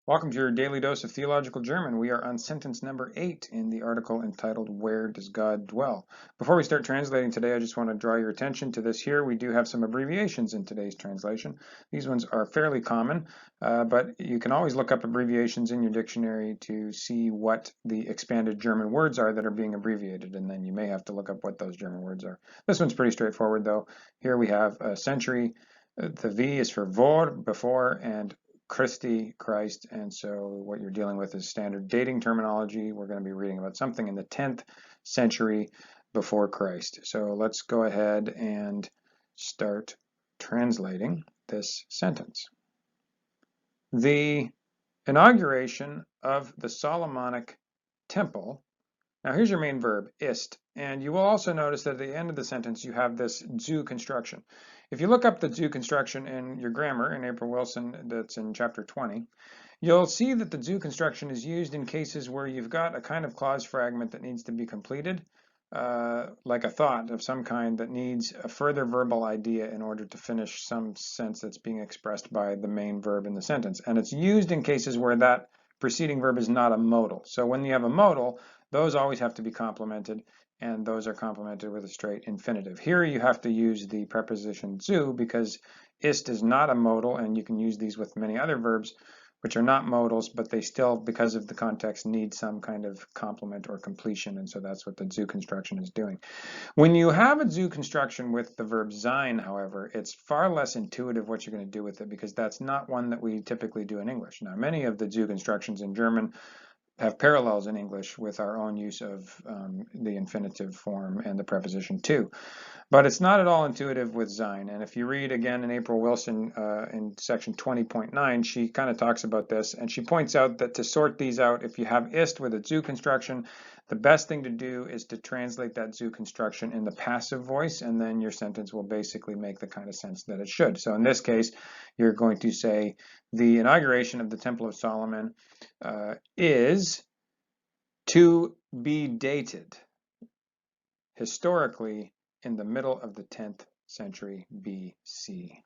Welcome to your daily dose of theological German. We are on sentence number 8 in the article entitled, Where Does God Dwell? Before we start translating today, I just want to draw your attention to this here. We do have some abbreviations in today's translation. These ones are fairly common, but you can always look up abbreviations in your dictionary to see what the expanded German words are that are being abbreviated, and then you may have to look up what those German words are. This one's pretty straightforward, though. Here we have a century. The V is for vor, before, and Christi, Christ, and so what you're dealing with is standard dating terminology. We're going to be reading about something in the 10th century before Christ. So let's go ahead and start translating this sentence. The inauguration of the Solomonic Temple. Now here's your main verb, ist, and you will also notice that at the end of the sentence you have this zu construction. If you look up the zu construction in your grammar in April Wilson, that's in chapter 20, you'll see that the zu construction is used in cases where you've got a kind of clause fragment that needs to be completed, like a thought of some kind that needs a further verbal idea in order to finish some sense that's being expressed by the main verb in the sentence. And it's used in cases where that preceding verb is not a modal. So when you have a modal, those always have to be complemented, and those are complemented with a straight infinitive. Here you have to use the preposition zu because ist is not a modal, and you can use these with many other verbs which are not modals, but they still, because of the context, need some kind of complement or completion, and so that's what the zu construction is doing. When you have a zu construction with the verb sein, however, it's far less intuitive what you're going to do with it because that's not one that we typically do in English. Now, many of the zu constructions in German have parallels in English with our own use of the infinitive form and the preposition to. But it's not at all intuitive with sein. And if you read again in April Wilson in section 20.9, she kind of talks about this, and she points out that to sort these out, if you have ist with a zu construction, the best thing to do is to translate that zu construction in the passive voice, and then your sentence will basically make the kind of sense that it should. So in this case, you're going to say, the inauguration of the Temple of Solomon is to be dated historically in the middle of the 10th century BC.